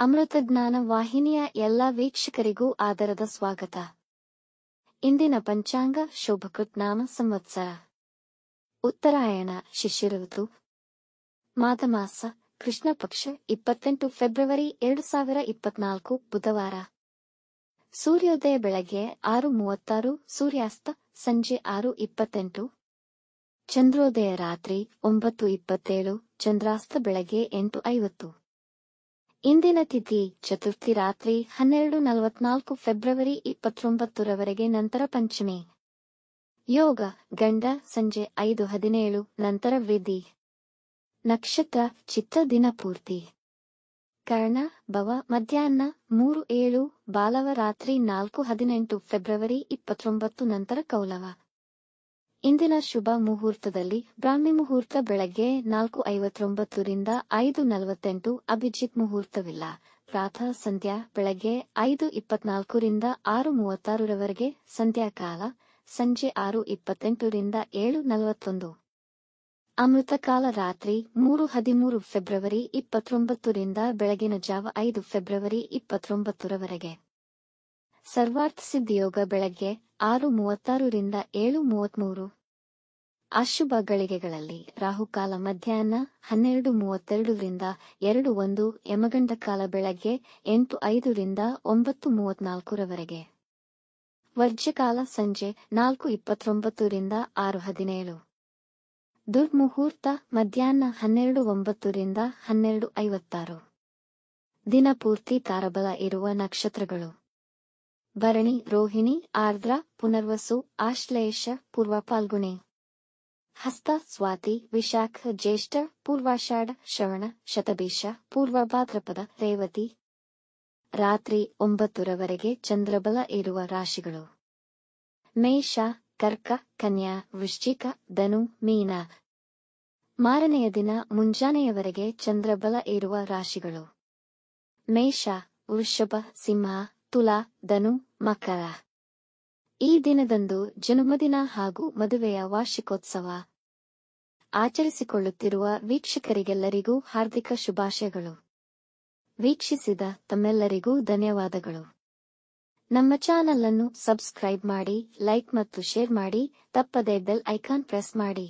ಅಮೃತಜ್ಞಾನ ವಾಹಿನಿಯ ಎಲ್ಲ ವೀಕ್ಷಕರಿಗೂ ಆದರದ ಸ್ವಾಗತ. ಇಂದಿನ ಪಂಚಾಂಗ ಶೋಭಕೃತ್ ನಾಮ ಸಂವತ್ಸರ ಉತ್ತರಾಯಣ ಶಿಶಿರ ಋತು ಮಾಘಮಾಸ ಕೃಷ್ಣ ಪಕ್ಷ 28 ಫೆಬ್ರವರಿ 2024 ಬುಧವಾರ. ಸೂರ್ಯೋದಯ ಬೆಳಗ್ಗೆ 6:36, ಸೂರ್ಯಾಸ್ತ ಸಂಜೆ 6:28. ಚಂದ್ರೋದಯ ರಾತ್ರಿ 9:27, ಚಂದ್ರಾಸ್ತ ಬೆಳಗ್ಗೆ 8:50. ಇಂದಿನ ತಿಥಿ ಚತುರ್ಥಿ ರಾತ್ರಿ 12:44 ಫೆಬ್ರವರಿ 29ರವರೆಗೆ, ನಂತರ ಪಂಚಮಿ. ಯೋಗ ಗಂಡ ಸಂಜೆ 5:17 ನಂತರ ವೃದ್ಧಿ. ನಕ್ಷತ್ರ ಚಿತ್ತ ದಿನ ಪೂರ್ತಿ. ಕರ್ಣ ಭವ ಮಧ್ಯಾಹ್ನ 3:07, ಬಾಲವ ರಾತ್ರಿ 4:18 ಫೆಬ್ರವರಿ 29 ನಂತರ ಕೌಲವ. ಇಂದಿನ ಶುಭ ಮುಹೂರ್ತದಲ್ಲಿ ಬ್ರಾಹ್ಮಿ ಮುಹೂರ್ತ ಬೆಳಗ್ಗೆ 4:59 ರಿಂದ 5:48, ಅಭಿಜಿತ್ ಮುಹೂರ್ತವಿಲ್ಲ. ಪ್ರಾತಃ ಸಂಧ್ಯಾ ಬೆಳಗ್ಗೆ 5:24 ರಿಂದ 6:36ರವರೆಗೆ, ಸಂಧ್ಯಾಕಾಲ ಸಂಜೆ 6:28 ರಿಂದ 7:41. ಅಮೃತಕಾಲ ರಾತ್ರಿ 3:13 ಫೆಬ್ರವರಿ 29 ರಿಂದ ಬೆಳಗಿನ ಜಾವ 5 ಫೆಬ್ರವರಿ 29ರವರೆಗೆ. ಸರ್ವಾರ್ಥ ಸಿದ್ಧಿಯೋಗ ಬೆಳಗ್ಗೆ 6:36 ರಿಂದ 7:33. ಅಶುಭ ಗಳಿಗೆಗಳಲ್ಲಿ ರಾಹುಕಾಲ ಮಧ್ಯಾಹ್ನ 12:32 ರಿಂದ 2:01, ಯಮಗಂಡ ಕಾಲ ಬೆಳಗ್ಗೆ 8:05 ರಿಂದ 9:34ರವರೆಗೆ. ವರ್ಜ್ಯಕಾಲ ಸಂಜೆ 4:29 ರಿಂದ 6:17. ದುರ್ಮುಹೂರ್ತ ಮಧ್ಯಾಹ್ನ 12:09 ರಿಂದ 12:56. ದಿನಪೂರ್ತಿ ತಾರಬಲ ಇರುವ ನಕ್ಷತ್ರಗಳು: ಭರಣಿ, ರೋಹಿಣಿ, ಆರ್ದ್ರ, ಪುನರ್ವಸು, ಆಶ್ಲೇಷ, ಪೂರ್ವ ಫಾಲ್ಗುಣಿ, ಹಸ್ತ, ಸ್ವಾತಿ, ವಿಶಾಖ, ಜ್ಯೇಷ್ಠ, ಪೂರ್ವಾಷಾಢ, ಶ್ರವಣ, ಶತಭಿಷ, ಪೂರ್ವ ಭಾದ್ರಪದ, ರೇವತಿ. ರಾತ್ರಿ 9ರವರೆಗೆ ಚಂದ್ರಬಲ ಇರುವ ರಾಶಿಗಳು: ಮೇಷ, ಕರ್ಕ, ಕನ್ಯಾ, ವೃಶ್ಚಿಕ, ಧನು, ಮೀನ. ಮಾರನೆಯ ದಿನ ಮುಂಜಾನೆಯವರೆಗೆ ಚಂದ್ರಬಲ ಇರುವ ರಾಶಿಗಳು: ಮೇಷ, ವೃಷಭ, ಸಿಂಹ, ತುಲಾ, ಧನು, ಮಕರ. ಈ ದಿನದಂದು ಜನ್ಮದಿನ ಹಾಗೂ ಮದುವೆಯ ವಾರ್ಷಿಕೋತ್ಸವ ಆಚರಿಸಿಕೊಳ್ಳುತ್ತಿರುವ ವೀಕ್ಷಕರಿಗೆಲ್ಲರಿಗೂ ಹಾರ್ದಿಕ ಶುಭಾಶಯಗಳು. ವೀಕ್ಷಿಸಿದ ತಮ್ಮೆಲ್ಲರಿಗೂ ಧನ್ಯವಾದಗಳು. ನಮ್ಮ ಚಾನಲ್ ಅನ್ನು ಸಬ್ಸ್ಕ್ರೈಬ್ ಮಾಡಿ, ಲೈಕ್ ಮತ್ತು ಶೇರ್ ಮಾಡಿ, ತಪ್ಪದೇ ಬೆಲ್ ಐಕಾನ್ ಪ್ರೆಸ್ ಮಾಡಿ.